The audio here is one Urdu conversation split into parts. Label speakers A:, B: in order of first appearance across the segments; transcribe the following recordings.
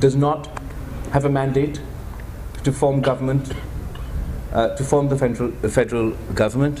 A: does not have a mandate to form government, to form the federal government,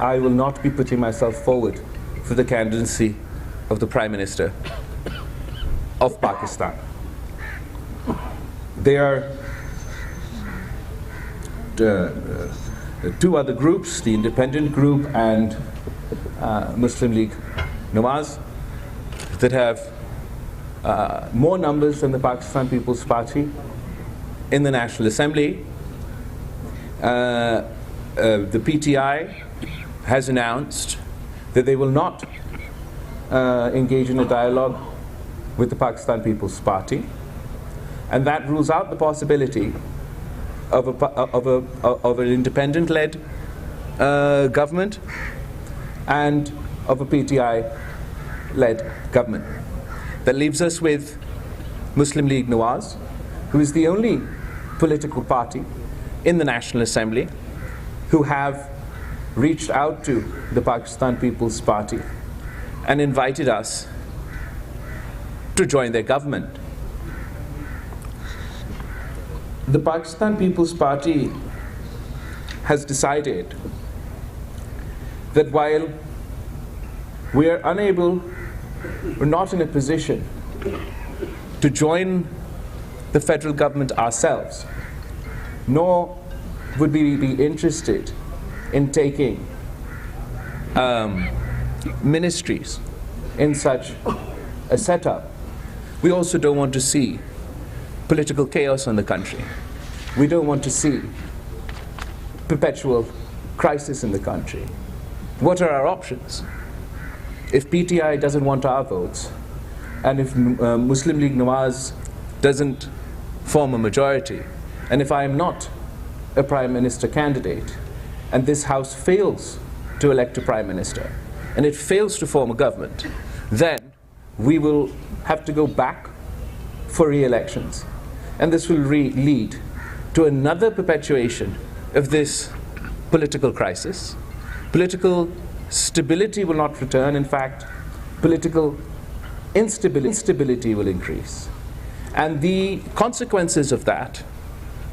A: I will not be putting myself forward for the candidacy of the Prime Minister of Pakistan. There are two other groups, the Independent Group and Muslim League Nawaz, that have more numbers than the Pakistan People's Party in the National Assembly. The PTI has announced that they will not engage in a dialogue with the Pakistan People's Party, and that rules out the possibility of an independent-led government and of a PTI-led government. That leaves us with Muslim League Nawaz, who is the only political party in the National Assembly who have reached out to the Pakistan People's Party and invited us to join their government. The Pakistan People's Party has decided that while we are unable, we're not in a position to join the federal government ourselves, nor would we be interested in taking ministries in such a setup. We also don't want to see political chaos in the country. We don't want to see perpetual crisis in the country. What are our options? If PTI doesn't want our votes, and if Muslim League Nawaz doesn't form a majority, and if I am not a Prime Minister candidate, and this House fails to elect a Prime Minister, and it fails to form a government, then we will have to go back for re-elections. And this will lead to another perpetuation of this political crisis. Political stability will not return. In fact, political instability will increase. And the consequences of that,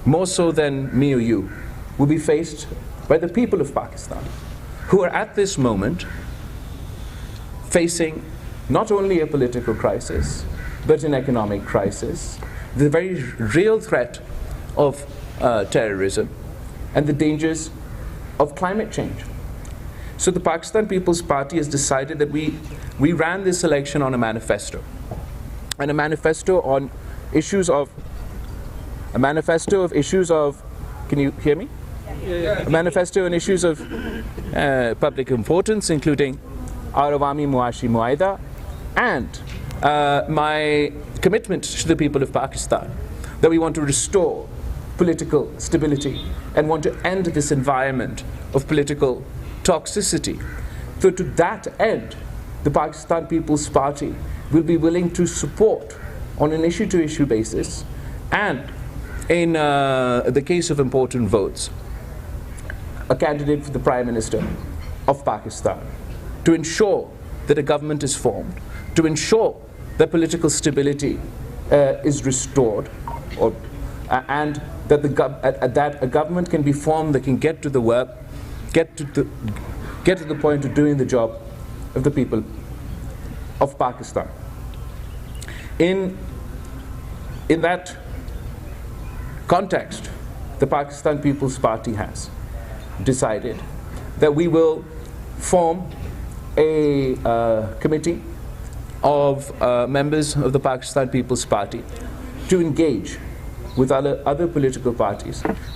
A: more so than me or you, will be faced by the people of Pakistan, who are at this moment facing not only a political crisis, but an economic crisis, the very real threat of terrorism, and the dangers of climate change. So the Pakistan People's Party has decided that we ran this election on a manifesto, and a manifesto on issues of, can you hear me? A manifesto on issues of public importance, including our Awami Muashi Muaida, and my commitment to the people of Pakistan, that we want to restore political stability and want to end this environment of political toxicity. So to that end, the Pakistan People's Party will be willing to support on an issue-to-issue basis, and in the case of important votes, a candidate for the Prime Minister of Pakistan, to ensure that a government is formed, to ensure that political stability is restored, and that a government can be formed that can get to the work, get to the point of doing the job of the people of Pakistan. In that context, the Pakistan People's Party has decided that we will form a committee of members of the Pakistan People's Party to engage with other political parties.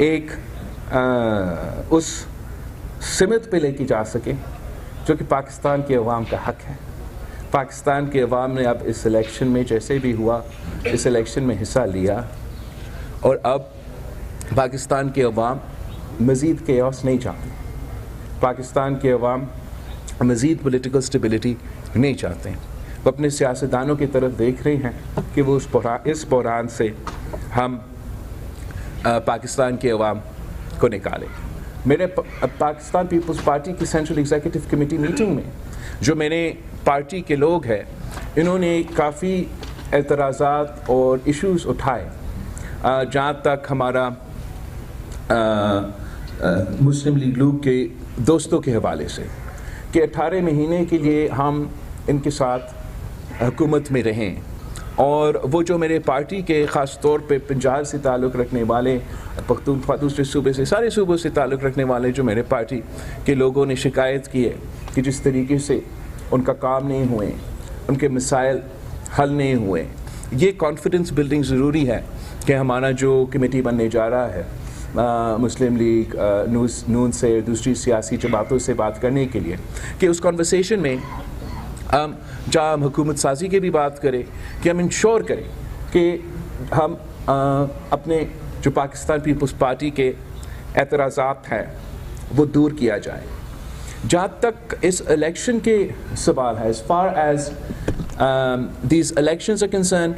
A: ایک اس سمت پہ لے کے جا سکیں جو کہ پاکستان کے عوام کا حق ہے. پاکستان کے عوام نے اب اس الیکشن میں جیسے بھی ہوا اس الیکشن میں حصہ لیا, اور اب پاکستان کے عوام مزید کیوس نہیں چاہتے. پاکستان کے عوام مزید پولیٹیکل سٹیبلٹی نہیں چاہتے. وہ اپنے سیاستدانوں کی طرف دیکھ رہے ہیں کہ وہ اس بحران سے ہم پاکستان کے عوام کو نکالیں. میرے پاکستان پیپلز پارٹی کی سینٹرل ایگزیکٹو کمیٹی میٹنگ میں جو میرے پارٹی کے لوگ ہیں انہوں نے کافی اعتراضات اور ایشوز اٹھائے, جہاں تک ہمارا مسلم لیگ نون کے دوستوں کے حوالے سے کہ 18 مہینے کے لیے ہم ان کے ساتھ حکومت میں رہیں, اور وہ جو میرے پارٹی کے خاص طور پہ پنجاب سے تعلق رکھنے والے, پختونخوا دوسرے صوبے سے, سارے صوبوں سے تعلق رکھنے والے جو میرے پارٹی کے لوگوں نے شکایت کی ہے کہ جس طریقے سے ان کا کام نہیں ہوئے, ان کے مسائل حل نہیں ہوئے. یہ کانفیڈنس بلڈنگ ضروری ہے کہ ہمارا جو کمیٹی بننے جا رہا ہے مسلم لیگ نون سے دوسری سیاسی جماعتوں سے بات کرنے کے لیے, کہ اس کنورسیشن میں جہاں ہم حکومت سازی کی بھی بات کریں کہ ہم انشور کریں کہ ہم اپنے جو پاکستان پیپلز پارٹی کے اعتراضات ہیں وہ دور کیا جائے. جہاں تک اس الیکشن کے سوال ہے, as far as these elections are concerned,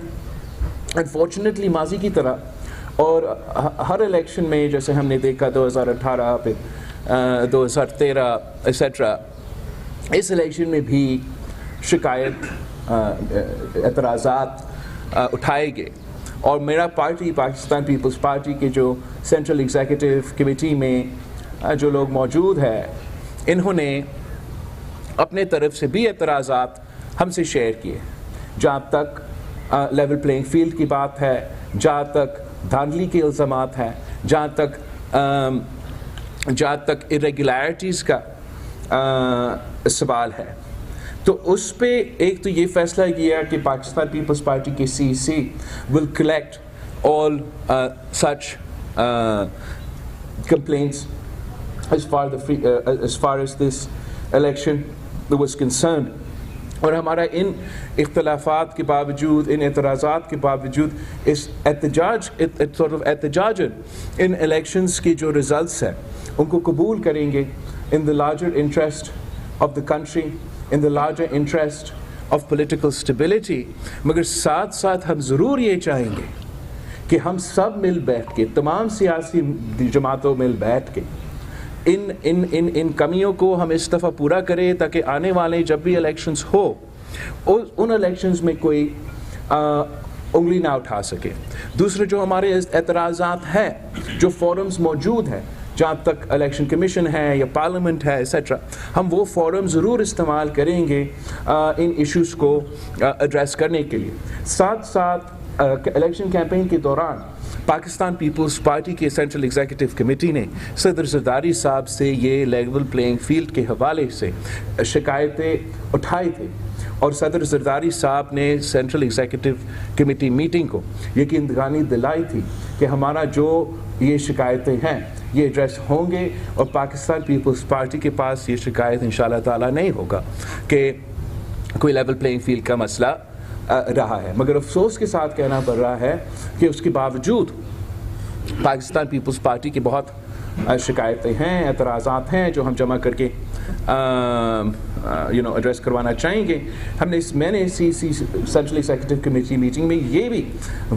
A: unfortunately ماضی کی طرح اور ہر الیکشن میں جیسے ہم نے دیکھا 2018 پھر 2013 ایسیٹرا, اس الیکشن میں بھی شکایت اعتراضات اٹھائے گئے, اور میرا پارٹی پاکستان پیپلز پارٹی کے جو سینٹرل ایگزیکٹو کمیٹی میں جو لوگ موجود ہیں انہوں نے اپنے طرف سے بھی اعتراضات ہم سے شیئر کیے. جہاں تک لیول پلینگ فیلڈ کی بات ہے, جہاں تک دھاندلی کے الزامات ہیں, جہاں تک irregularities کا سوال ہے, تو اس پہ ایک تو یہ فیصلہ کیا کہ پاکستان پیپلز پارٹی کے CEC will collect all such complaints as far as this election was concerned. اور ہمارا ان اختلافات کے باوجود, ان اعتراضات کے باوجود اس احتجاج ان الیکشنز کی جو ریزلٹس ہیں ان کو قبول کریں گے in the larger interest of the country, in the larger interest of political stability. مگر ساتھ ساتھ ہم ضرور یہ چاہیں گے کہ ہم سب مل بیٹھ کے, تمام سیاسی جماعتوں مل بیٹھ کے ان کمیوں کو ہم اس دفعہ پورا کریں تاکہ آنے والے جب بھی الیکشنز ہو ان الیکشنز میں کوئی انگلی نہ اٹھا سکے. دوسرے جو ہمارے اعتراضات ہیں, جو فورمز موجود ہیں جہاں تک الیکشن کمیشن ہے یا پارلیمنٹ ہے ایسیٹرا, ہم وہ فورم ضرور استعمال کریں گے ان ایشوز کو ایڈریس کرنے کے لیے. ساتھ ساتھ الیکشن کیمپین کے دوران پاکستان پیپلز پارٹی کے سینٹرل ایگزیکٹو کمیٹی نے صدر زرداری صاحب سے یہ لیول پلینگ فیلڈ کے حوالے سے شکایتیں اٹھائی تھی, اور صدر زرداری صاحب نے سینٹرل ایگزیکٹو کمیٹی میٹنگ کو یقین دہانی دلائی تھی کہ ہمارا جو یہ شکایتیں ہیں یہ ایڈریس ہوں گے, اور پاکستان پیپلز پارٹی کے پاس یہ شکایت انشاءاللہ تعالیٰ نہیں ہوگا کہ کوئی لیول پلینگ فیلڈ کا مسئلہ رہا ہے. مگر افسوس کے ساتھ کہنا پڑ رہا ہے کہ اس کے باوجود پاکستان پیپلز پارٹی کی بہت شکایتیں ہیں, اعتراضات ہیں جو ہم جمع کر کے ایڈریس کروانا چاہیں گے. میں نے سینٹرل ایگزیکٹو کمیٹی میٹنگ میں یہ بھی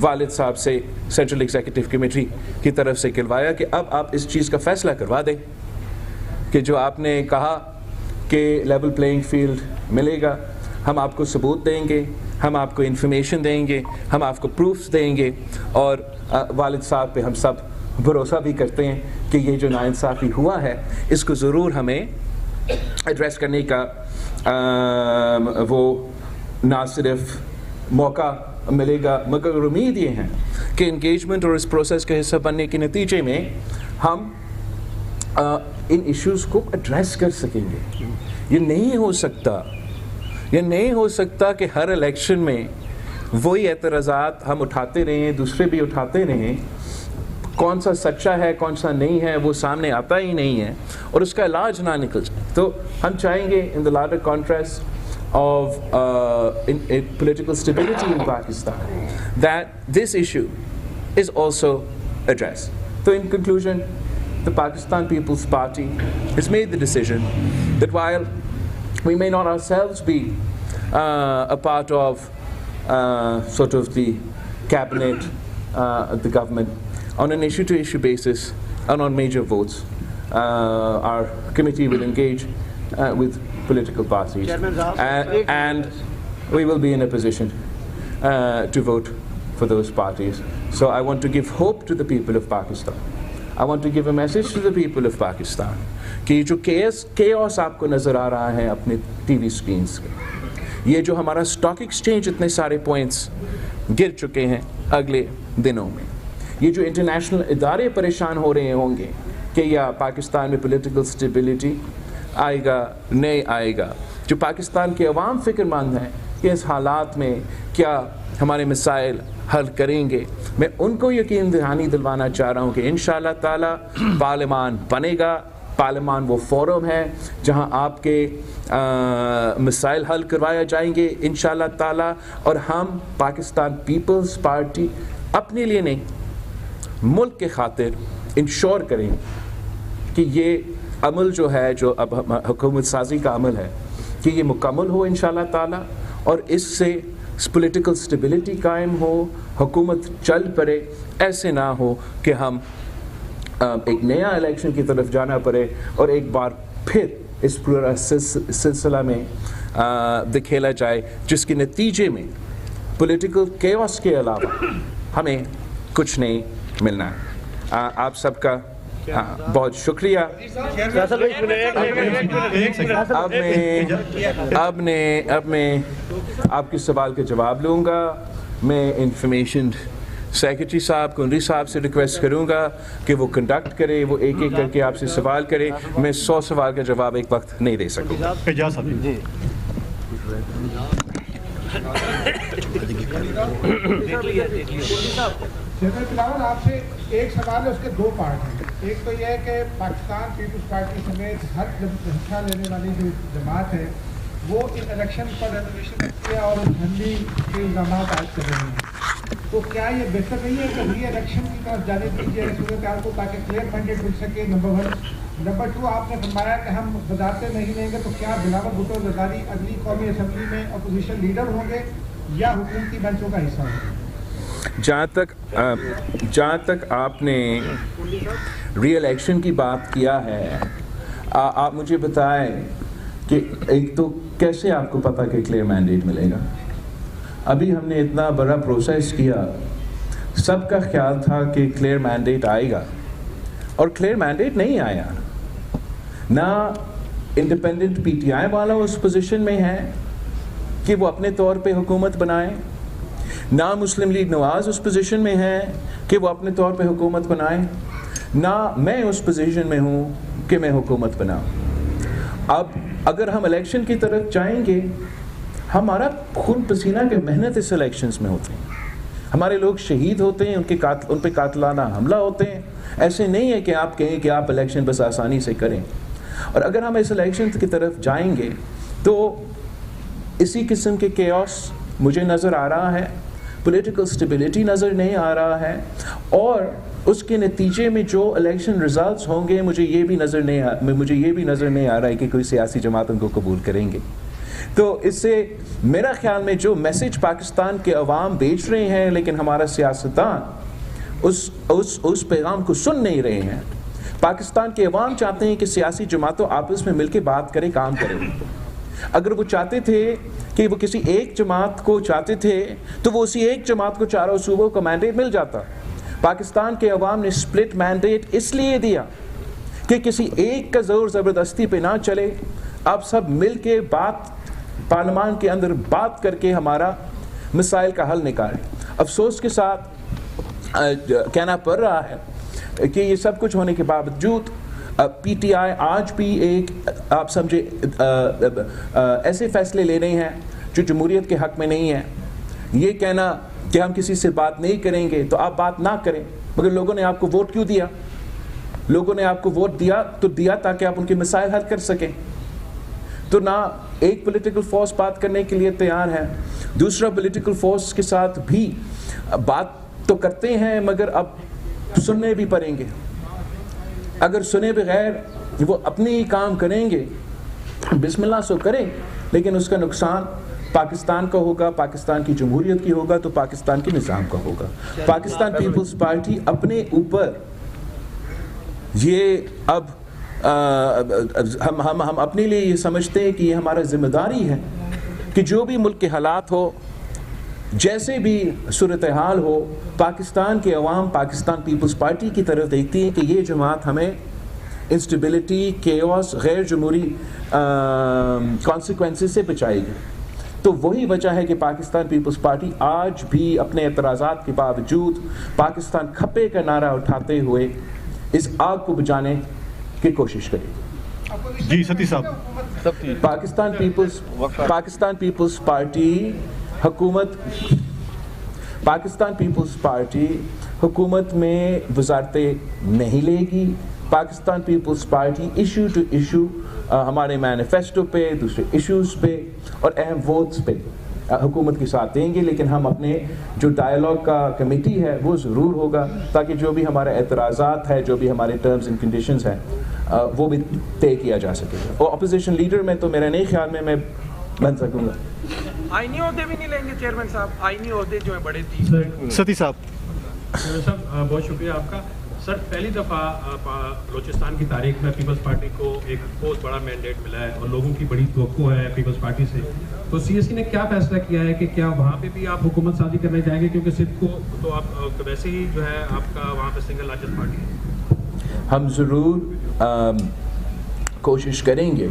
A: والد صاحب سے سینٹرل ایگزیکٹو کمیٹی کی طرف سے کہلوایا کہ اب آپ اس چیز کا فیصلہ کروا دیں کہ جو آپ نے کہا کہ لیول پلینگ فیلڈ ملے گا, ہم آپ کو ثبوت دیں گے, ہم آپ کو انفارمیشن دیں گے, ہم آپ کو پروفس دیں گے, اور والد صاحب پہ ہم سب بھروسہ بھی کرتے ہیں کہ یہ جو ناانصافی ہوا ہے اس کو ضرور ہمیں ایڈریس کرنے کا وہ نہ صرف موقع ملے گا مگر امید یہ ہے کہ انگیجمنٹ اور اس پروسیس کا حصہ بننے کے نتیجے میں ہم ان ایشوز کو ایڈریس کر سکیں گے. یہ نہیں ہو سکتا کہ ہر الیکشن میں وہی اعتراضات ہم اٹھاتے رہیں, دوسرے بھی اٹھاتے رہیں. کون سا سچا ہے کون سا نہیں ہے وہ سامنے آتا ہی نہیں ہے اور اس کا علاج نہ نکل جائے. تو ہم چاہیں گے in the larger contrast of political stability in Pakistan, that this issue is also addressed. So in conclusion, the Pakistan People's Party has made the decision that while we may not ourselves be a part of sort of the cabinet, the government, on an issue-to-issue basis and on major votes, our committee will engage with political parties, and we will be in a position to vote for those parties. So I want to give hope to the people of Pakistan. I want to give a message to the people of Pakistan کہ جو chaos آپ کو نظر آ رہا ہے اپنے ٹی وی اسکرینس پہ, یہ جو ہمارا اسٹاک ایکسچینج اتنے سارے پوائنٹس گر چکے ہیں اگلے دنوں میں, یہ جو انٹرنیشنل ادارے پریشان ہو رہے ہوں گے کہ یا پاکستان میں پولیٹیکل اسٹیبلٹی آئے گا نہیں آئے گا, جو پاکستان کے عوام فکر مند ہیں کہ اس حالات میں کیا ہمارے مسائل حل کریں گے, میں ان کو یقین دہانی دلوانا چاہ رہا ہوں کہ انشاءاللہ تعالیٰ پارلیمان بنے گا. پارلیمان وہ فورم ہے جہاں آپ کے مسائل حل کروایا جائیں گے انشاءاللہ تعالیٰ, اور ہم پاکستان پیپلز پارٹی اپنے لیے نہیں ملک کے خاطر انشور کریں کہ یہ عمل جو ہے جو اب حکومت سازی کا عمل ہے کہ یہ مکمل ہو انشاءاللہ تعالیٰ, اور اس سے پولیٹیکل اسٹیبلٹی قائم ہو, حکومت چل پڑے. ایسے نہ ہو کہ ہم ایک نیا الیکشن کی طرف جانا پڑے اور ایک بار پھر اس پورا سلسلہ میں دکھیلا جائے جس کے نتیجے میں پولیٹیکل کیوس کے علاوہ ہمیں کچھ نہیں ملنا ہے. آپ سب کا بہت شکریہ. اب میں آپ کے سوال کا جواب لوں گا. میں انفارمیشن سیکرٹری صاحب کنری صاحب سے ریکویسٹ کروں گا کہ وہ کنڈکٹ کرے, وہ ایک ایک کر کے آپ سے سوال کرے. میں 100 سوال کا جواب ایک وقت نہیں دے سکوں گا.
B: بلاول آپ سے ایک سوال ہے, اس کے 2 پارٹ ہیں. ایک تو یہ ہے کہ پاکستان پیپلز پارٹی سمیت ہر حصہ لینے والی جو جماعت ہے وہ ان الیکشن پر ریزرویشن رکھتی ہے اور جھنڈی کے الزامات عائد کر رہے ہیں, تو کیا یہ بہتر نہیں ہے کہ ری الیکشن کی طرف جانے دیجیے صورتحال کو تاکہ کلیئر مینڈیٹ مل سکے؟ نمبر 1. نمبر 2, آپ نے فرمایا کہ ہم وزارتیں نہیں لیں گے, تو کیا بلاول بھٹو زرداری اگلی قومی اسمبلی میں اپوزیشن لیڈر ہوں گے یا حکومتی بینچوں کا حصہ ہوں گے؟
A: جہاں تک آپ نے ری الیکشن کی بات کیا ہے, آپ مجھے بتائیں کہ ایک تو کیسے آپ کو پتہ کہ کلیئر مینڈیٹ ملے گا؟ ابھی ہم نے اتنا بڑا پروسیس کیا, سب کا خیال تھا کہ کلیئر مینڈیٹ آئے گا اور کلیئر مینڈیٹ نہیں آیا. نہ انڈیپینڈنٹ پی ٹی آئی والا اس پوزیشن میں ہے کہ وہ اپنے طور پہ حکومت بنائیں, نہ مسلم لیگ نواز اس پوزیشن میں ہے کہ وہ اپنے طور پہ حکومت بنائیں, نہ میں اس پوزیشن میں ہوں کہ میں حکومت بناؤں. اب اگر ہم الیکشن کی طرف جائیں گے, ہمارا خون پسینہ کے محنت اس الیکشنز میں ہوتے ہیں, ہمارے لوگ شہید ہوتے ہیں, ان پہ قاتلانہ حملہ ہوتے ہیں. ایسے نہیں ہے کہ آپ کہیں کہ آپ الیکشن بس آسانی سے کریں. اور اگر ہم اس الیکشن کی طرف جائیں گے تو اسی قسم کے کیوس مجھے نظر آ رہا ہے, پولیٹیکل اسٹیبلٹی نظر نہیں آ رہا ہے, اور اس کے نتیجے میں جو الیکشن ریزلٹس ہوں گے مجھے یہ بھی نظر نہیں آ رہا ہے کہ کوئی سیاسی جماعت ان کو قبول کریں گے. تو اس سے میرا خیال میں جو میسج پاکستان کے عوام بیچ رہے ہیں لیکن ہمارا سیاستدان اس پیغام کو سن نہیں رہے ہیں. پاکستان کے عوام چاہتے ہیں کہ سیاسی جماعتوں آپس میں مل کے بات کریں, کام کریں. اگر وہ چاہتے تھے کہ وہ کسی ایک جماعت کو چاہتے تھے تو وہ اسی ایک جماعت کو چاروں صوبوں کا مینڈیٹ مل جاتا. پاکستان کے عوام نے سپلٹ مینڈیٹ اس لیے دیا کہ کسی ایک کا زور زبردستی پہ نہ چلے, آپ سب مل کے پارلیمان کے اندر بات کر کے ہمارا مسائل کا حل نکالیں. افسوس کے ساتھ کہنا پڑ رہا ہے کہ یہ سب کچھ ہونے کے باوجود پی ٹی آئی آج بھی ایک آپ سمجھے ایسے فیصلے لے رہے ہیں جو جمہوریت کے حق میں نہیں ہے. یہ کہنا کہ ہم کسی سے بات نہیں کریں گے تو آپ بات نہ کریں. مگر لوگوں نے آپ کو ووٹ کیوں دیا؟ لوگوں نے آپ کو ووٹ دیا تاکہ آپ ان کے مسائل حل کر سکیں. تو نہ ایک پولیٹیکل فورس بات کرنے کے لیے تیار ہے, دوسرا پولیٹیکل فورس کے ساتھ بھی بات تو کرتے ہیں مگر اب سننے بھی پڑیں گے. اگر سنے بغیر وہ اپنے ہی کام کریں گے, بسم اللہ سو کریں, لیکن اس کا نقصان پاکستان کا ہوگا, پاکستان کی جمہوریت کی ہوگا, تو پاکستان کے نظام کا ہوگا. پاکستان پیپلز پارٹی اپنے اوپر یہ اب ہم اپنے لیے یہ سمجھتے ہیں کہ یہ ہمارا ذمہ داری ہے کہ جو بھی ملک کے حالات ہو, جیسے بھی صورتحال ہو, پاکستان کے عوام پاکستان پیپلز پارٹی کی طرف دیکھتی ہے کہ یہ جماعت ہمیں انسٹیبلٹی, کیوس, غیر جمہوری کانسیکوینسز سے بچائے گی. تو وہی وجہ ہے کہ پاکستان پیپلز پارٹی آج بھی اپنے اعتراضات کے باوجود پاکستان کھپے کا نعرہ اٹھاتے ہوئے اس آگ کو بجھانے کی کوشش کرے گی.
C: جی ستی صاحب,
A: پاکستان پیپلز پارٹی حکومت میں وزارتیں نہیں لے گی. Pakistan Peoples Party issue to issue ہمارے مینیفیسٹو پہ, دوسرے ایشوز پہ اور اہم ووٹس پہ حکومت کے ساتھ دیں گے, لیکن ہم اپنے جو ڈائیلاگ کا کمیٹی ہے وہ ضرور ہوگا تاکہ جو بھی ہمارے اعتراضات ہے, جو بھی ہمارے ٹرمز اینڈ کنڈیشنز ہیں وہ بھی طے کیا جا سکے. اور اپوزیشن لیڈر میں تو میرا نہیں خیال میں بن سکوں گا.
D: آئینی عہدے بھی نہیں لیں گے چیئرمین صاحب, آئینی عہدے جو ہیں بڑے 30.
C: ستی صاحب.
E: صاحب بہت شکریہ آپ کا. سر پہلی دفعہ بلوچستان کی تاریخ میں پیپلز پارٹی کو ایک بہت بڑا مینڈیٹ ملا ہے اور لوگوں کی بڑی توقع ہے پیپلز پارٹی سے. تو سی ایس سی نے کیا فیصلہ کیا ہے کہ کیا وہاں پہ بھی آپ حکومت سازی کرنے جائیں گے, کیونکہ سندھ کو تو آپ ویسے ہی جو ہے آپ کا وہاں پہ سنگل لارجسٹ پارٹی ہے.
A: ہم ضرور کوشش کریں گے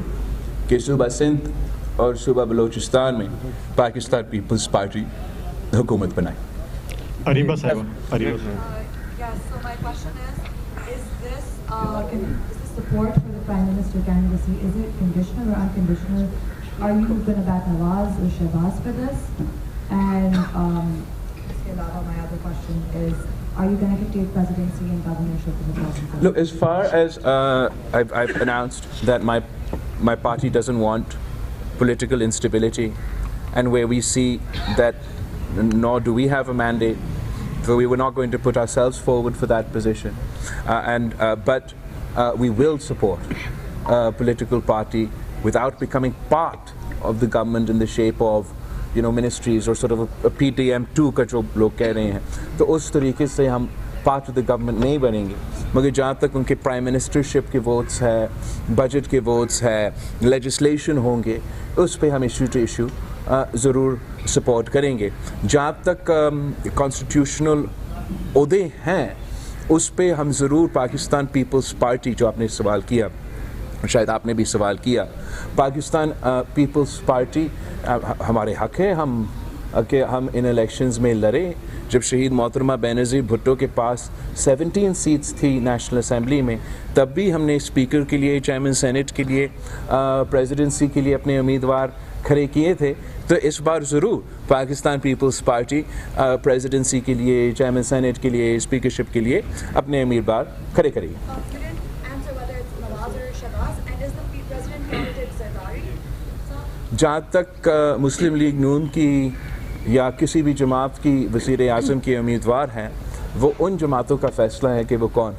A: کہ صوبہ سندھ اور صوبہ بلوچستان میں پاکستان پیپلز پارٹی حکومت بنائے.
C: اریبہ صاحب.
F: Yes, so my question is this support for the Prime Minister candidacy, is it conditional or unconditional? Are you going to back Nawaz or Shehbaz for this? And my other question is, are you going to take presidency and governorship in the province?
A: Look, as far as I've announced that my party doesn't want political instability, and where we see that nor do we have a mandate, so we were not going to put ourselves forward for that position, but we will support a political party without becoming part of the government in the shape of, ministries or sort of a PTM2 کا جو لوگ کہہ رہے ہیں. تو اس طریقے سے ہم پارٹ آف دا گورنمنٹ نہیں بنیں گے, مگر جہاں تک ان کے پرائم منسٹرشپ کے ووٹس ہے, بجٹ کے ووٹس ہے, لیجسلیشن ہوں گے, اس پہ ہم ایشو ٹو ایشو ضرور سپورٹ کریں گے. جہاں تک کانسٹیٹیوشنل عہدے ہیں اس پہ ہم ضرور پاکستان پیپلز پارٹی, جو آپ نے سوال کیا, شاید آپ نے بھی سوال کیا, پاکستان پیپلز پارٹی ہمارے حق ہے کہ ہم ان الیکشنز میں لڑیں. جب شہید محترمہ بینظیر بھٹو کے پاس 17 سیٹس تھی نیشنل اسمبلی میں, تب بھی ہم نے اسپیکر کے لیے, چیئرمین سینٹ کے لیے, پریزیڈنسی کے لیے اپنے امیدوار کھڑے کیے تھے. تو اس بار ضرور پاکستان پیپلز پارٹی پریزیڈنسی کے لیے, چیئرمین سینٹ کے لیے, اسپیکرشپ کے لیے اپنے امیدوار کھڑے کرے گی. جہاں تک مسلم لیگ نون کی یا کسی بھی جماعت کی وزیر اعظم کے امیدوار ہیں, وہ ان جماعتوں کا فیصلہ ہے کہ وہ کون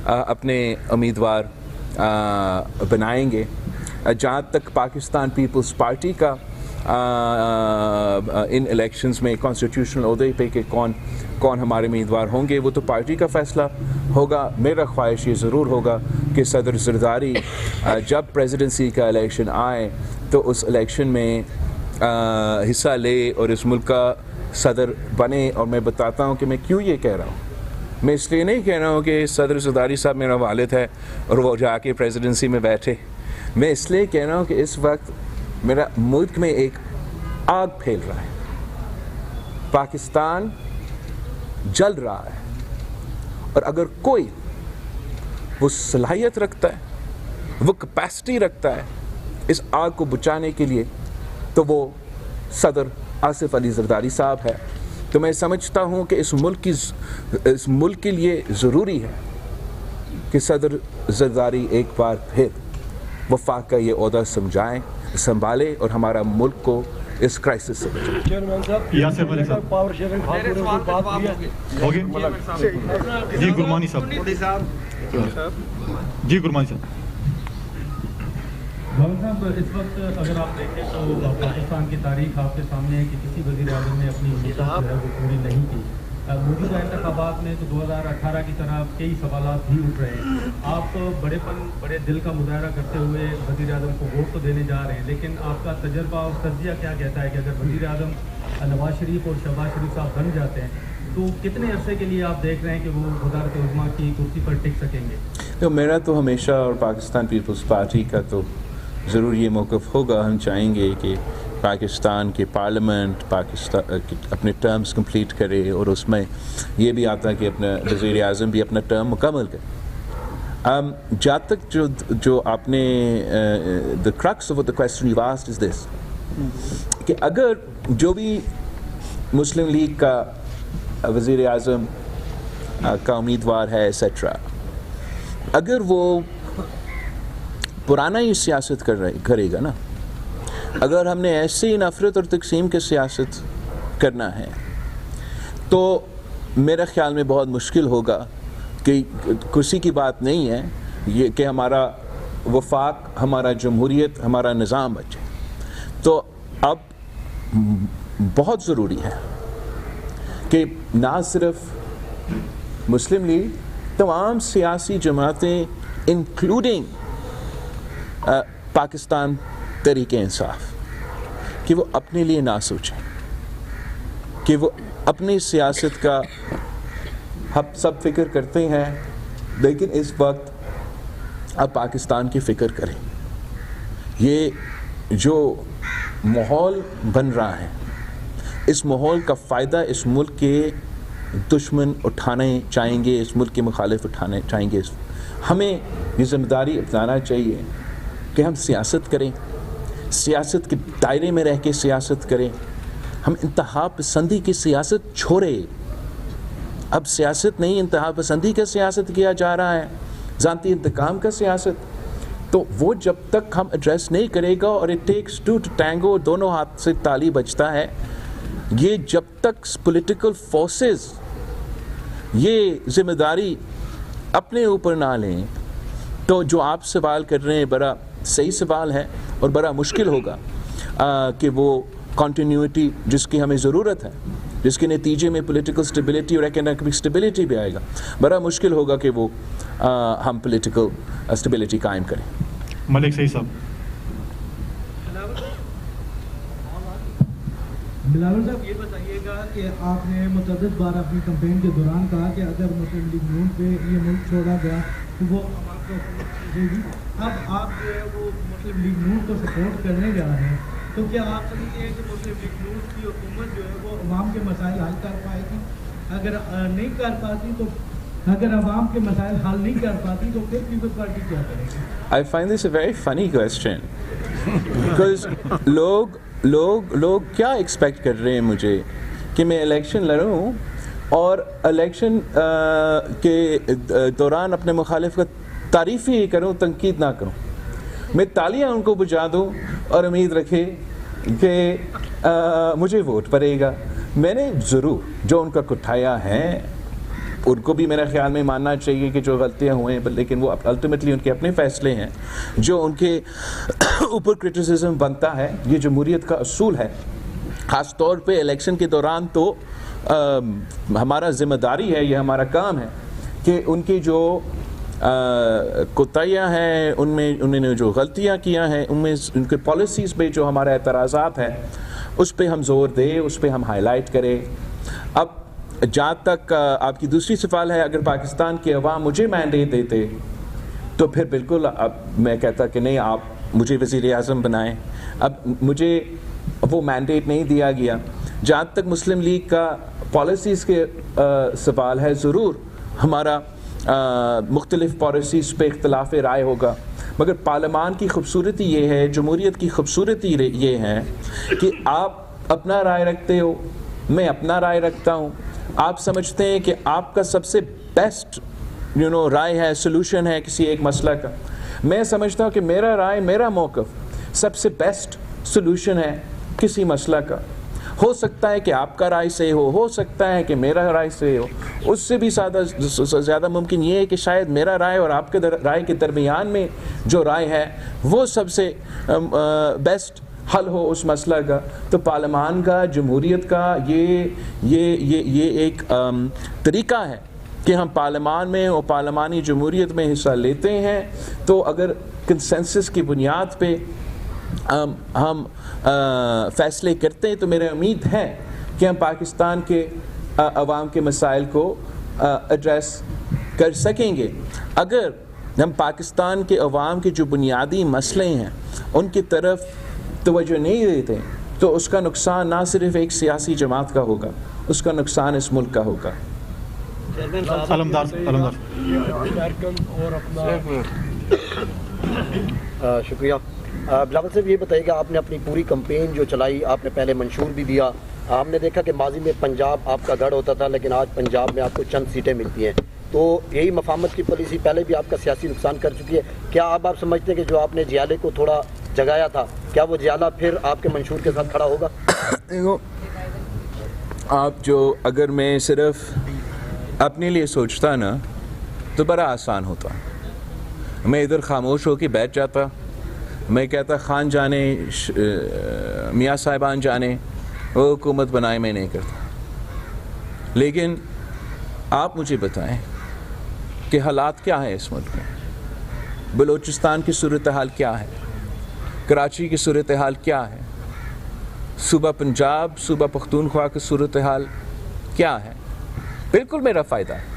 A: اپنے امیدوار بنائیں گے. جہاں تک پاکستان پیپلز پارٹی کا ان الیکشنز میں کانسٹیٹیوشنل عہدے پہ کہ کون ہمارے امیدوار ہوں گے, وہ تو پارٹی کا فیصلہ ہوگا. میرا خواہش یہ ضرور ہوگا کہ صدر زرداری جب پریزیڈنسی کا الیکشن آئے تو اس الیکشن میں حصہ لے اور اس ملک کا صدر بنے. اور میں بتاتا ہوں کہ میں کیوں یہ کہہ رہا ہوں. میں اس لیے نہیں کہہ رہا ہوں کہ صدر زرداری صاحب میرا والد ہے اور وہ جا کے پریزیڈنسی میں بیٹھے. میں اس لیے کہہ رہا ہوں کہ اس وقت میرا ملک میں ایک آگ پھیل رہا ہے, پاکستان جل رہا ہے, اور اگر کوئی وہ صلاحیت رکھتا ہے, وہ کیپیسٹی رکھتا ہے اس آگ کو بچانے کے لیے, تو وہ صدر آصف علی زرداری صاحب ہے. تو میں سمجھتا ہوں کہ اس ملک کے لیے ضروری ہے کہ صدر زرداری ایک بار پھر وفاق کا یہ عہدہ سنبھالے اور ہمارا ملک کو اس کرائسس سے بچائے.
C: چیئرمین صاحب پاور شیئرنگ ہو گیا. جی گرمانی صاحب. جی گرمانی صاحب.
E: بھائی صاحب اس وقت اگر آپ دیکھیں تو پاکستان کی تاریخ آپ کے سامنے ہے کہ کسی وزیر اعظم نے اپنی امیدیں جو ہے وہ پوری نہیں کی. موجودہ انتخابات میں تو 2018 کی طرح کئی سوالات بھی اٹھ رہے ہیں. آپ بڑے دل کا مظاہرہ کرتے ہوئے وزیر اعظم کو ووٹ تو دینے جا رہے ہیں, لیکن آپ کا تجربہ اور تجزیہ کیا کہتا ہے کہ اگر وزیر اعظم نواز شریف اور شہباز شریف صاحب بن جاتے ہیں تو کتنے عرصے کے لیے آپ دیکھ رہے ہیں کہ وہ وزارت عظمیٰ کی کرسی پر ٹک سکیں گے؟
A: تو میرا تو ہمیشہ اور پاکستان پیپلز پارٹی کا تو ضرور یہ موقف ہوگا, ہم چاہیں گے کہ پاکستان کے پارلیمنٹ اپنے ٹرمز کمپلیٹ کرے, اور اس میں یہ بھی آتا ہے کہ اپنا وزیر اعظم بھی اپنا ٹرم مکمل کرے. جہاں تک جو آپ نے the crux of the question you've asked is this, کہ اگر جو بھی مسلم لیگ کا وزیر اعظم کا امیدوار ہے ایسیٹرا, اگر وہ پرانا ہی سیاست کرے گا نا, اگر ہم نے ایسے ہی نفرت اور تقسیم کے سیاست کرنا ہے تو میرے خیال میں بہت مشکل ہوگا, کہ کرسی کی بات نہیں ہے یہ کہ ہمارا وفاق, ہمارا جمہوریت, ہمارا نظام بچے. تو اب بہت ضروری ہے کہ نہ صرف مسلم لیگ, تمام سیاسی جماعتیں انکلوڈنگ پاکستان تحریک انصاف, کہ وہ اپنے لیے نہ سوچیں, کہ وہ اپنی سیاست کا ہم سب فکر کرتے ہیں, لیکن اس وقت اب پاکستان کی فکر کریں. یہ جو ماحول بن رہا ہے, اس ماحول کا فائدہ اس ملک کے دشمن اٹھانے چاہیں گے, اس ملک کے مخالف اٹھانے چاہیں گے. ہمیں یہ ذمہ داری اپنانا چاہیے کہ ہم سیاست کریں, سیاست کے دائرے میں رہ کے سیاست کریں. ہم انتہا پسندی کی سیاست چھوڑے. اب سیاست نہیں, انتہا پسندی کا سیاست کیا جا رہا ہے, ذاتی انتقام کا سیاست. تو وہ جب تک ہم ایڈریس نہیں کرے گا, اور it takes to to tango, دونوں ہاتھ سے تالی بجتا ہے, یہ جب تک پولیٹیکل فورسز یہ ذمہ داری اپنے اوپر نہ لیں, تو جو آپ سوال کر رہے ہیں بڑا صحیح سوال ہے, اور بڑا مشکل ہوگا کہ وہ کنٹینیوٹی جس کی ہمیں ضرورت ہے, جس کے نتیجے میں پولیٹیکل سٹیبلٹی اور اکنامک سٹیبلٹی بھی آئے گا, بڑا مشکل ہوگا کہ وہ ہم پولیٹیکل سٹیبلٹی قائم کریں.
C: ملک صحیح صاحب.
B: بلاول صاحب یہ بتائیے گا کہ آپ نے متعدد بار اپنی کمپین کے دوران کہا کہ اگر مسلم لیگ نون پہ یہ ملک چھوڑا گیا تو وہ عوام کو حکومت دے گی. اب آپ جو ہے وہ مسلم لیگ نون کو سپورٹ کرنے جا رہے ہیں, تو کیا آپ سمجھتے ہیں کہ مسلم لیگ نون کی حکومت جو ہے وہ عوام کے مسائل حل کر پائے گی؟ اگر نہیں کر پاتی تو, اگر عوام کے مسائل حل نہیں کر پاتی تو پھر پیپلز پارٹی کیا کرے گی؟
A: I find this a very funny question because لوگ کیا ایکسپیکٹ کر رہے ہیں مجھے کہ میں الیکشن لڑوں اور الیکشن کے دوران اپنے مخالف کا تعریف ہی کروں, تنقید نہ کروں. میں تالیاں ان کو بجا دوں اور امید رکھے کہ مجھے ووٹ پڑے گا. میں نے ضرور جو ان کا کٹھایا ہے ان کو بھی میرے خیال میں ماننا چاہیے کہ جو غلطیاں ہوئے ہیں, لیکن وہ الٹیمیٹلی ان کے اپنے فیصلے ہیں. جو ان کے اوپر کرٹیسزم بنتا ہے, یہ جمہوریت کا اصول ہے, خاص طور پہ الیکشن کے دوران تو ہمارا ذمہ داری ہے, یہ ہمارا کام ہے کہ ان کی جو کوتاہیاں ہیں, انہوں نے جو غلطیاں کیا ہیں, ان میں ان کے پالیسیز پہ جو ہمارے اعتراضات ہیں اس پہ ہم زور دیں, اس پہ ہم ہائی لائٹ کریں. اب جہاں تک آپ کی دوسری سوال ہے, اگر پاکستان کے عوام مجھے مینڈیٹ دیتے تو پھر بالکل اب میں کہتا کہ نہیں, آپ مجھے وزیر اعظم بنائیں. اب مجھے وہ مینڈیٹ نہیں دیا گیا. جہاں تک مسلم لیگ کا پالیسیز کے سوال ہے, ضرور ہمارا مختلف پالیسیز پہ اختلاف رائے ہوگا, مگر پارلیمان کی خوبصورتی یہ ہے, جمہوریت کی خوبصورتی یہ ہے کہ آپ اپنا رائے رکھتے ہو, میں اپنا رائے رکھتا ہوں. آپ سمجھتے ہیں کہ آپ کا سب سے بیسٹ رائے ہے, سولوشن ہے کسی ایک مسئلہ کا. میں سمجھتا ہوں کہ میرا رائے, میرا موقف سب سے بیسٹ سولوشن ہے کسی مسئلہ کا. ہو سکتا ہے کہ آپ کا رائے صحیح ہو سکتا ہے کہ میرا رائے صحیح ہو. اس سے بھی زیادہ ممکن یہ ہے کہ شاید میرا رائے اور آپ کے رائے کے درمیان میں جو رائے ہے وہ سب سے بیسٹ حل ہو اس مسئلہ کا. تو پارلیمان کا, جمہوریت کا یہ ایک طریقہ ہے کہ ہم پارلیمان میں اور پارلیمانی جمہوریت میں حصہ لیتے ہیں. تو اگر کنسنسس کی بنیاد پہ ہم فیصلے کرتے ہیں تو میرا امید ہے کہ ہم پاکستان کے عوام کے مسائل کو ایڈریس کر سکیں گے. اگر ہم پاکستان کے عوام کے جو بنیادی مسئلے ہیں ان کی طرف توجہ نہیں دیتے تو اس کا نقصان نہ صرف ایک سیاسی جماعت کا ہوگا, اس کا نقصان اس ملک کا ہوگا.
G: شکریہ. بلاول صاحب یہ بتائیے کہ آپ نے اپنی پوری کمپین جو چلائی, آپ نے پہلے منشور بھی دیا. ہم نے دیکھا کہ ماضی میں پنجاب آپ کا گڑھ ہوتا تھا, لیکن آج پنجاب میں آپ کو چند سیٹیں ملتی ہیں. تو یہی مفاہمت کی پالیسی پہلے بھی آپ کا سیاسی نقصان کر چکی ہے. کیا آپ سمجھتے ہیں کہ جو آپ نے جیالے کو تھوڑا جگایا تھا, کیا وہ جیالہ پھر آپ کے منشور کے ساتھ کھڑا ہوگا؟
A: آپ اگر میں صرف اپنے لیے سوچتا نا تو بڑا آسان ہوتا. میں ادھر خاموش ہو کے بیٹھ جاتا, میں کہتا خان جانے, میاں صاحبان جانے, وہ حکومت بنائے, میں نہیں کرتا. لیکن آپ مجھے بتائیں کہ حالات کیا ہیں اس ملک میں. بلوچستان کی صورتحال کیا ہے, کراچی کی صورتحال کیا ہے, صوبہ پنجاب, صوبہ پختونخوا کی صورتحال کیا ہے. بالکل میرا فائدہ ہے.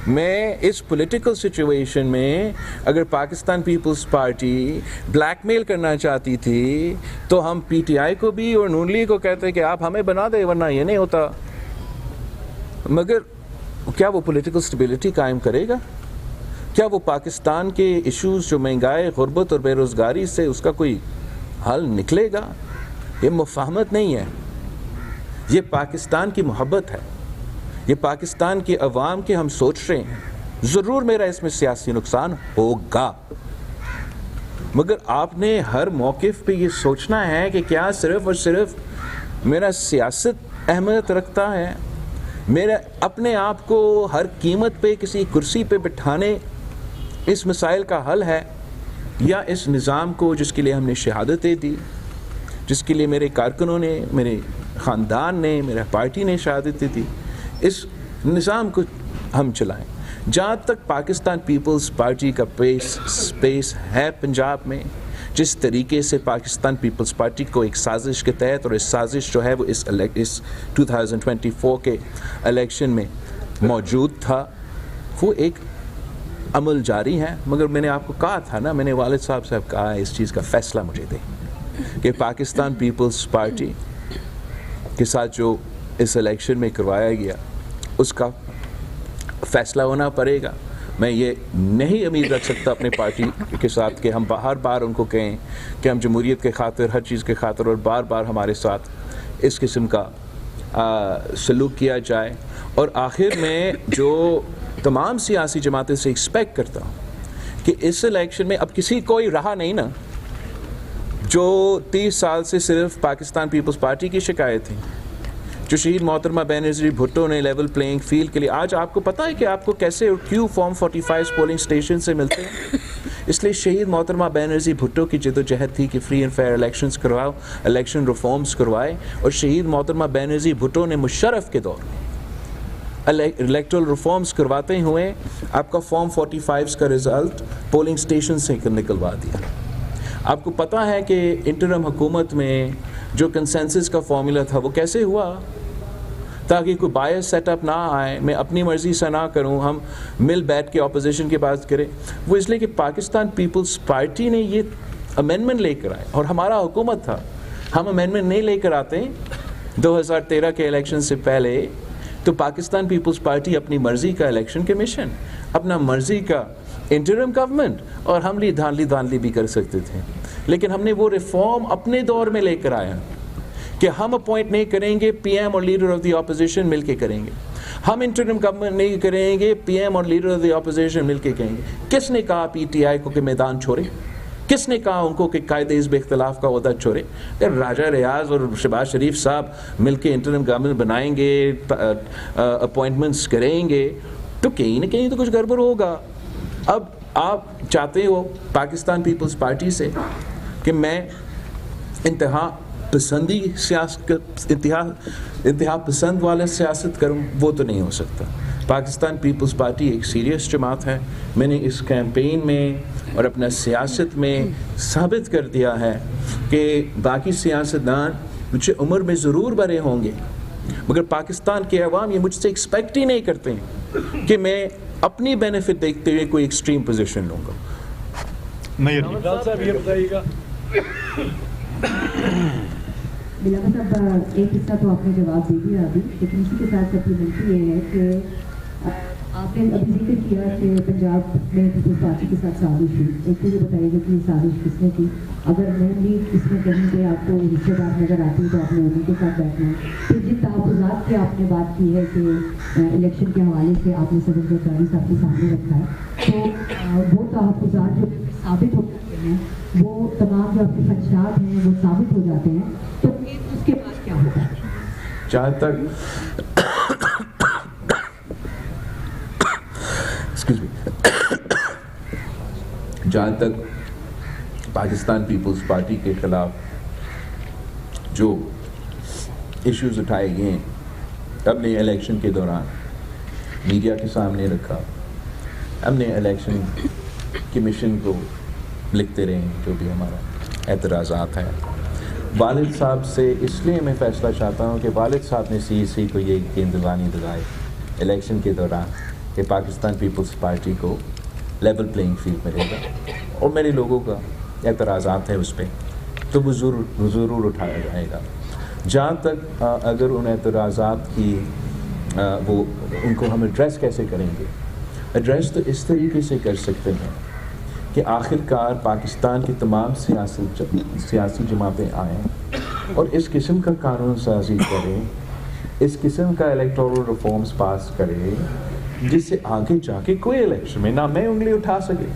A: میں اس پولیٹیکل سچویشن میں اگر پاکستان پیپلز پارٹی بلیک میل کرنا چاہتی تھی تو ہم پی ٹی آئی کو بھی اور نون لیگ کو کہتے کہ آپ ہمیں بنا دیں ورنہ یہ نہیں ہوتا. مگر کیا وہ پولیٹیکل سٹیبلٹی قائم کرے گا؟ کیا وہ پاکستان کے ایشوز جو مہنگائی, غربت اور بے روزگاری سے اس کا کوئی حل نکلے گا؟ یہ مفاہمت نہیں ہے, یہ پاکستان کی محبت ہے, یہ پاکستان کے عوام کے ہم سوچ رہے ہیں. ضرور میرا اس میں سیاسی نقصان ہوگا, مگر آپ نے ہر موقف پہ یہ سوچنا ہے کہ کیا صرف اور صرف میرا سیاست اہمیت رکھتا ہے, میرا اپنے آپ کو ہر قیمت پہ کسی کرسی پہ بٹھانے اس مسائل کا حل ہے, یا اس نظام کو جس کے لیے ہم نے شہادتیں دی, جس کے لیے میرے کارکنوں نے, میرے خاندان نے, میرا پارٹی نے شہادتیں دی, اس نظام کو ہم چلائیں. جہاں تک پاکستان پیپلز پارٹی کا اسپیس ہے پنجاب میں, جس طریقے سے پاکستان پیپلز پارٹی کو ایک سازش کے تحت, اور اس سازش جو ہے وہ اس 2024 کے الیکشن میں موجود تھا, وہ ایک عمل جاری ہے. مگر میں نے آپ کو کہا تھا نا, میں نے والد صاحب سے کہا اس چیز کا فیصلہ مجھے دیں کہ پاکستان پیپلز پارٹی کے ساتھ جو اس الیکشن میں کروایا گیا اس کا فیصلہ ہونا پڑے گا. میں یہ نہیں امید رکھ سکتا اپنے پارٹی کے ساتھ کہ ہم ہر بار ان کو کہیں کہ ہم جمہوریت کے خاطر, ہر چیز کے خاطر, اور بار بار ہمارے ساتھ اس قسم کا سلوک کیا جائے. اور آخر میں جو تمام سیاسی جماعتیں سے ایکسپیکٹ کرتا ہوں کہ اس الیکشن میں اب کسی کوئی رہا نہیں نا جو 30 سال سے صرف پاکستان پیپلز پارٹی کی شکایت تھی, جو شہید محترمہ بینظیر بھٹو نے لیول پلینگ فیلڈ کے لیے. آج آپ کو پتہ ہے کہ آپ کو کیسے اور کیوں فارم 45 پولنگ اسٹیشن سے ملتے ہیں؟ اس لیے شہید محترمہ بینظیر بھٹو کی جدوجہد تھی کہ فری اینڈ فیئر الیکشنز کرواؤ, الیکشن ریفارمز کروائے, اور شہید محترمہ بینظیر بھٹو نے مشرف کے دور میں الیکٹرل ریفارمز کرواتے ہوئے آپ کا فارم 45 کا رزلٹ پولنگ اسٹیشن سے نکلوا دیا. آپ کو پتہ ہے کہ انٹرم حکومت میں جو کنسنسس کا فارمولا تھا وہ کیسے ہوا, تاکہ کوئی بائس سیٹ اپ نہ آئے, میں اپنی مرضی سے نہ کروں, ہم مل بیٹھ کے اپوزیشن کی بات کریں. وہ اس لیے کہ پاکستان پیپلز پارٹی نے یہ امینڈمنٹ لے کر آئے, اور ہمارا حکومت تھا, ہم امینڈمنٹ نہیں لے کر آتے 2013 کے الیکشن سے پہلے تو پاکستان پیپلز پارٹی اپنی مرضی کا الیکشن کمیشن, اپنا مرضی کا انٹرم گورنمنٹ, اور ہم دھاندلی بھی کر سکتے تھے. لیکن ہم نے وہ ریفارم اپنے دور میں لے کر آیا کہ ہم اپوائنٹ نہیں کریں گے, پی ایم اور لیڈر آف دی اپوزیشن مل کے کریں گے. ہم انٹرم گورنمنٹ نہیں کریں گے, پی ایم اور لیڈر آف دی اپوزیشن مل کے کریں گے. کس نے کہا پی ٹی آئی کو کہ میدان چھوڑے؟ کس نے کہا ان کو کہ قائد حزب اختلاف کا عہدہ چھوڑے؟ اگر راجہ ریاض اور شہباز شریف صاحب مل کے انٹرم گورنمنٹ بنائیں گے, اپوائنٹمنٹس کریں گے, تو کہیں نہ کہیں تو کچھ گڑبڑ ہوگا. اب آپ چاہتے ہو پاکستان پیپلز پارٹی سے کہ میں انتہا پسندی انتہا پسند والا سیاست کروں؟ وہ تو نہیں ہو سکتا. پاکستان پیپلز پارٹی ایک سیریس جماعت ہے. میں نے اس کیمپین میں اور اپنا سیاست میں ثابت کر دیا ہے کہ باقی سیاستدان مجھے عمر میں ضرور بڑے ہوں گے, مگر پاکستان کے عوام یہ مجھ سے ایکسپیکٹ ہی نہیں کرتے ہیں کہ میں اپنی بینیفٹ دیکھتے ہوئے کوئی ایکسٹریم پوزیشن لوں گا.
C: صاحب یہ بتائیے گا.
F: بلاول صاحب ایک حصہ تو آپ نے جواب دے دیا ابھی, لیکن اسی کے ساتھ سپلیمنٹری یہ ہے کہ آپ نے ابھی ذکر کیا کہ پنجاب میں پیپلز پارٹی کے ساتھ سازش ہوئی. ایک تو یہ بتائیے گا کہ یہ سازش کس نے کی؟ اگر مینلی اس میں کہیں پہ آپ کو حصے دار نظر آتی ہے تو آپ نے انہیں کے ساتھ بیٹھنا ہے. پھر جن تحفظات کی آپ نے بات کی ہے کہ الیکشن کے حوالے سے آپ نے صدر زرداری صاحب کے سامنے رکھا ہے, تو وہ تحفظات جو ثابت ہو جاتے ہیں, وہ تمام جو آپ کے خدشات ہیں وہ ثابت ہو جاتے ہیں, تو اس کے بعد کیا ہوتا ہے؟
A: جہاں تک جہاں تک پاکستان پیپلز پارٹی کے خلاف جو ایشوز اٹھائے گئے ہیں, ہم نے الیکشن کے دوران میڈیا کے سامنے رکھا. ہم نے الیکشن کمیشن کو لکھتے رہے جو بھی ہمارا اعتراضات ہیں. والد صاحب سے اس لیے میں فیصلہ چاہتا ہوں کہ والد صاحب نے سی سی کو یہ گیندبانی دلائے الیکشن کے دوران کہ پاکستان پیپلز پارٹی کو لیول پلینگ فیلڈ ملے گا, اور میرے لوگوں کا اعتراضات ہیں اس پہ, تو وہ ضرور اٹھایا جائے گا. جہاں تک اگر ان اعتراضات کی وہ ان کو ہم ایڈریس کیسے کریں گے, ایڈریس تو اس طریقے سے کر سکتے ہیں کہ آخر کار پاکستان کی تمام سیاسی جماعتیں آئیں اور اس قسم کا قانون سازی کریں, اس قسم کا الیکٹورل ریفارمز پاس کریں جس سے آگے جا کے کوئی الیکشن میں نہ میں انگلی اٹھا سکے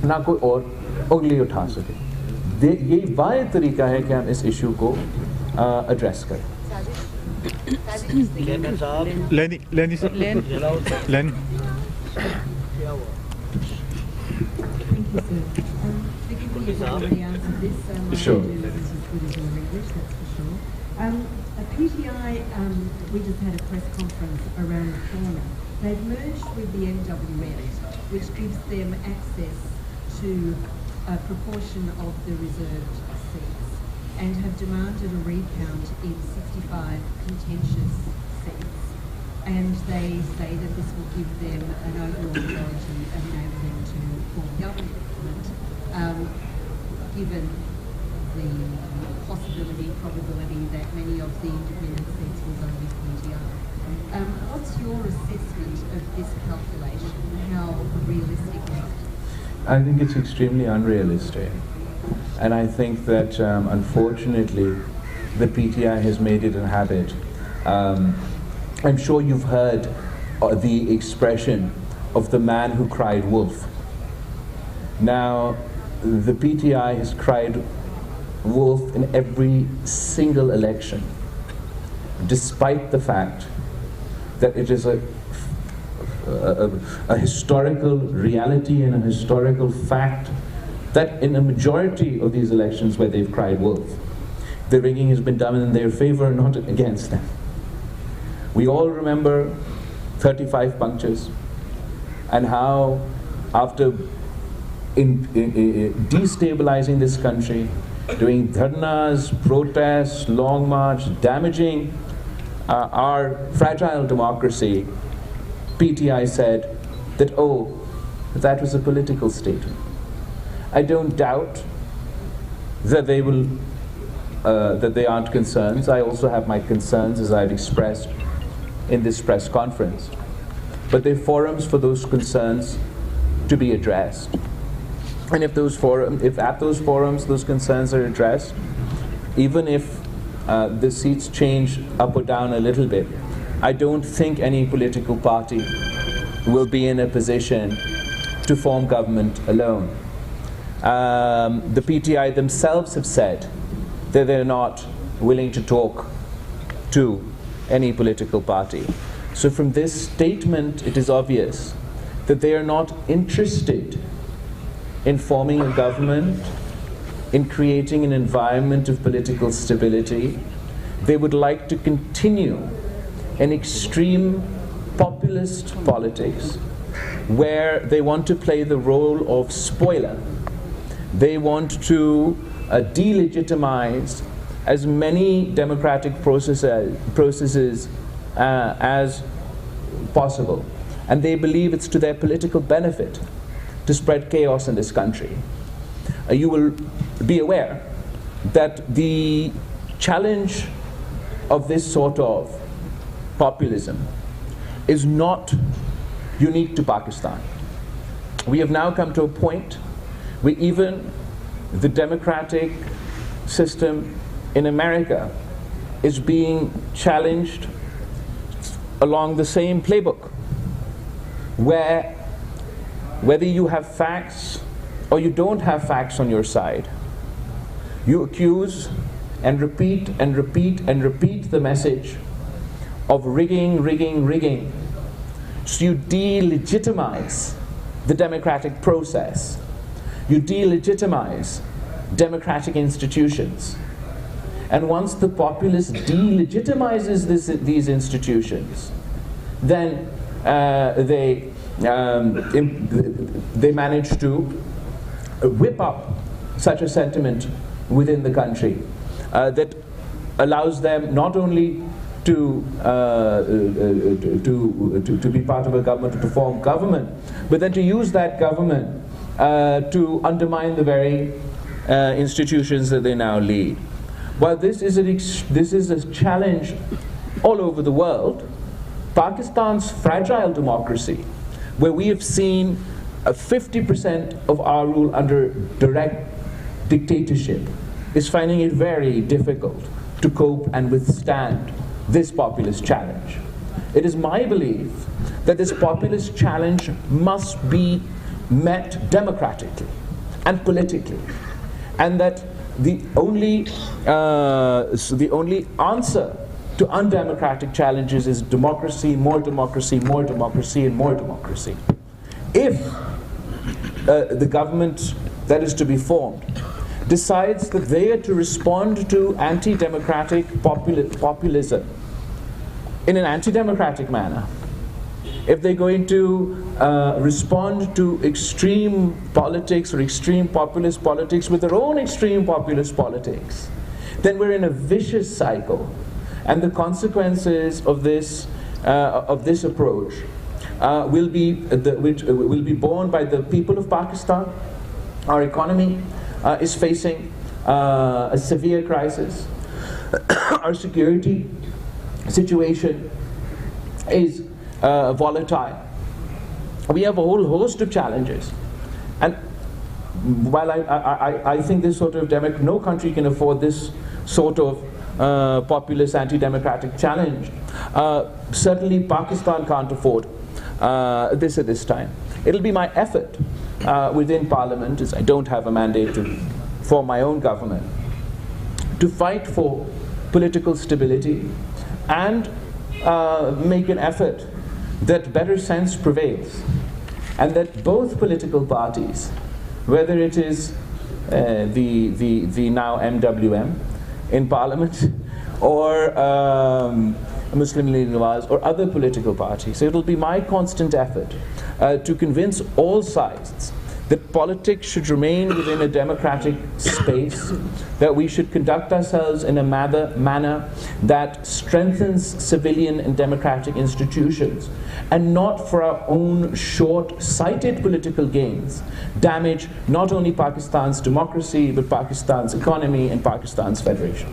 A: نہ کوئی اور انگلی اٹھا سکے. یہ واحد طریقہ ہے کہ ہم اس ایشو کو ایڈریس کریں. Sure.
F: PTI, we just had a press conference around the corner. They've merged with the NWN, which gives them access to a proportion of the reserved seats, and have demanded a recount in 65 contentious seats. And they say that this will give them an overall majority and enable them to form government, given the possibility, probability that many of the independent seats will go with PTI. What's your assessment of this calculation? How realistic is it?
A: I think it's extremely unrealistic. And I think that unfortunately the PTI has made it a habit. I'm sure you've heard the expression of the man who cried wolf. Now, the PTI has cried wolf in every single election, despite the fact that it is a historical reality and a historical fact that in a majority of these elections where they've cried wolf, the rigging has been done in their favor, not against them. We all remember 35 punctures and how after destabilizing this country, doing dharnas, protests, long march, damaging our fragile democracy, PTI said that, oh, that was a political statement. I don't doubt that they will, that they aren't concerns. I also have my concerns, as I've expressed in this press conference. But there are forums for those concerns to be addressed. And if at those forums those concerns are addressed, even if the seats change up or down a little bit, I don't think any political party will be in a position to form government alone. The PTI themselves have said that they're not willing to talk to any political party. So from this statement, it is obvious that they are not interested in forming a government, in creating an environment of political stability. They would like to continue an extreme populist politics where they want to play the role of spoiler. They want to delegitimize as many democratic processes as possible. And they believe it's to their political benefit to spread chaos in this country. You will be aware that the challenge of this sort of populism is not unique to Pakistan. We have now come to a point where even the democratic system in America is being challenged along the same playbook, where whether you have facts or you don't have facts on your side, you accuse and repeat and repeat and repeat the message of rigging, rigging, rigging. So you delegitimize the democratic process. You delegitimize democratic institutions. And once the populace delegitimizes these institutions, then they manage to whip up such a sentiment within the country that allows them not only to be part of a government, to form government, but then to use that government to undermine the very institutions that they now lead. While this is a challenge all over the world, Pakistan's fragile democracy, where we have seen 50% of our rule under direct dictatorship, is finding it very difficult to cope and withstand this populist challenge. It is my belief that this populist challenge must be met democratically and politically, and that the only answer to undemocratic challenges is democracy, more democracy, more democracy, and more democracy. If the government that is to be formed decides that they are to respond to anti-democratic populism in an anti-democratic manner, if they're going to respond to extreme politics or extreme populist politics with their own extreme populist politics, then we're in a vicious cycle. And the consequences of this approach will be borne by the people of Pakistan. Our economy is facing a severe crisis. Our security situation is volatile. We have a whole host of challenges, and while I think this sort of no country can afford this sort of populist anti-democratic challenge, certainly Pakistan can't afford this at this time. It'll be my effort within Parliament, as I don't have a mandate to form my own government, to fight for political stability and make an effort that better sense prevails, and that both political parties, whether it is the now MWM in Parliament or Muslim League Nawaz or other political parties, it will be my constant effort to convince all sides that politics should remain within a democratic space, that we should conduct ourselves in a manner that strengthens civilian and democratic institutions, and not for our own short-sighted political gains damage not only Pakistan's democracy but Pakistan's economy and Pakistan's federation.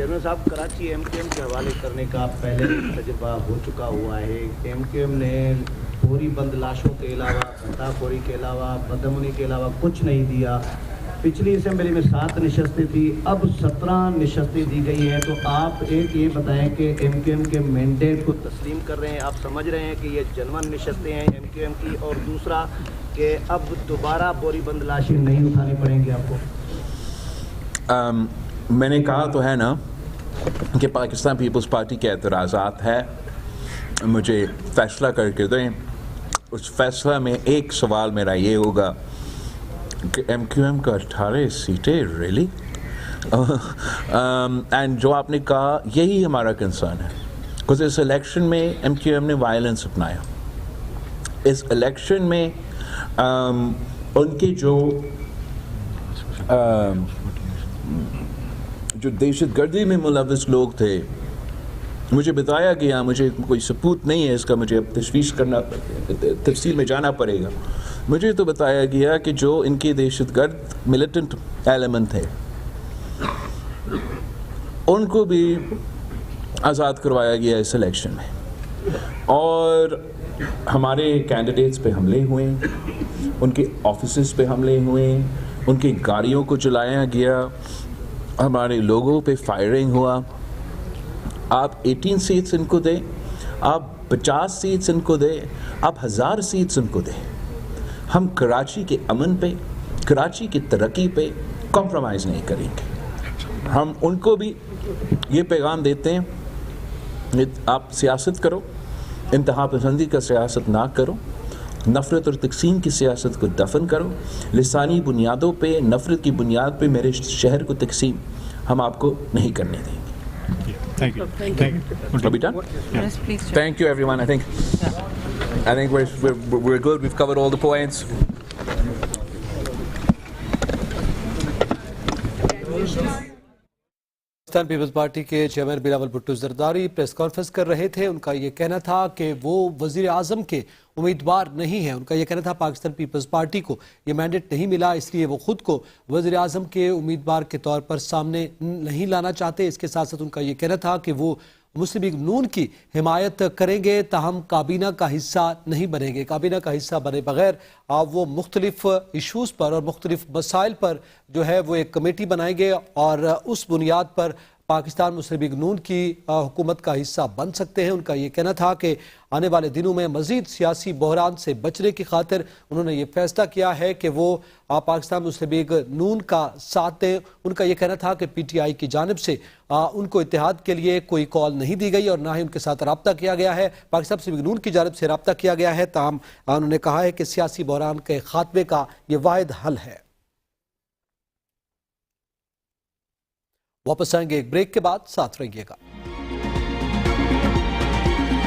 H: Chairman صاحب کراچی ایم کیو ایم کے حوالے کرنے کا پہلے تجربہ ہو چکا ہوا ہے. ایم کیو ایم نے فوری بند لاشوں کے علاوہ گھٹا خوری کے علاوہ بدامنی کے علاوہ کچھ نہیں دیا. پچھلی اسمبلی میں 7 نشستیں تھی, اب 17 نشستیں دی گئی ہیں. تو آپ ایک یہ بتائیں کہ ایم کیو ایم کے مینڈیٹ کو تسلیم کر رہے ہیں, آپ سمجھ رہے ہیں کہ یہ جنون نشستیں ہیں ایم کیو ایم کی, اور دوسرا کہ اب دوبارہ بوری بند لاشیں نہیں اٹھانی پڑیں گی آپ کو؟
A: میں نے کہا تو ہے نا کہ پاکستان پیپلز پارٹی کے اعتراضات ہے, مجھے فیصلہ کر کے دیں. اس فیصلہ میں ایک سوال میرا یہ ہوگا کہ ایم کیو ایم کا 18 سیٹیں ریلی, اینڈ جو آپ نے کہا یہی ہمارا کنسرن ہے. بکاز اس الیکشن میں ایم کیو ایم نے وائلنس اپنایا. اس الیکشن میں ان کے جو دہشت گردی میں ملوث لوگ تھے, مجھے بتایا گیا, مجھے کوئی ثبوت نہیں ہے اس کا, مجھے اب تفصیل میں جانا پڑے گا. مجھے تو بتایا گیا کہ جو ان کے دہشت گرد ملیٹنٹ ایلیمنٹ تھے ان کو بھی آزاد کروایا گیا اس الیکشن میں, اور ہمارے کینڈیڈیٹس پہ حملے ہوئے, ان کے آفیسز پہ حملے ہوئے, ان کی گاڑیوں کو جلایا گیا, ہمارے لوگوں پہ فائرنگ ہوا. آپ 18 سیٹس ان کو دیں, آپ 50 سیٹس ان کو دیں, آپ 1000 سیٹس ان کو دیں, ہم کراچی کے امن پہ, کراچی کی ترقی پہ کمپرومائز نہیں کریں گے. ہم ان کو بھی یہ پیغام دیتے ہیں, آپ سیاست کرو, انتہا پسندی کا سیاست نہ کرو, نفرت اور تقسیم کی سیاست کو دفن کرو. لسانی بنیادوں پہ, نفرت کی بنیاد پہ میرے شہر کو تقسیم ہم آپ کو نہیں کرنے دیں گے.
C: Thank you.
A: Are we done?
I: Yes, please.
A: Thank you, everyone. I think we're good. We've covered all the points.
J: Pakistan Peoples Party کے chairman Bilawal Bhutto Zardari press conference کر رہے تھے. ان کا یہ کہنا تھا کہ وہ وزیر اعظم کے امیدوار نہیں ہیں. ان کا یہ کہنا تھا پاکستان پیپلز پارٹی کو یہ مینڈیٹ نہیں ملا, اس لیے وہ خود کو وزیر اعظم کے امیدوار کے طور پر سامنے نہیں لانا چاہتے. اس کے ساتھ ساتھ ان کا یہ کہنا تھا کہ وہ مسلم لیگ نون کی حمایت کریں گے, تاہم کابینہ کا حصہ نہیں بنیں گے. کابینہ کا حصہ بنے بغیر وہ مختلف ایشوز پر اور مختلف مسائل پر جو ہے وہ ایک کمیٹی بنائیں گے, اور اس بنیاد پر پاکستان مسلم لیگ نون کی حکومت کا حصہ بن سکتے ہیں. ان کا یہ کہنا تھا کہ آنے والے دنوں میں مزید سیاسی بحران سے بچنے کی خاطر انہوں نے یہ فیصلہ کیا ہے کہ وہ پاکستان مسلم لیگ نون کا ساتھ دیں. ان کا یہ کہنا تھا کہ پی ٹی آئی کی جانب سے ان کو اتحاد کے لیے کوئی کال نہیں دی گئی اور نہ ہی ان کے ساتھ رابطہ کیا گیا ہے. پاکستان مسلم لیگ نون کی جانب سے رابطہ کیا گیا ہے, تاہم انہوں نے کہا ہے کہ سیاسی بحران کے خاتمے کا یہ واحد حل ہے. واپس آئیں گے ایک بریک کے بعد, ساتھ رہیے گا.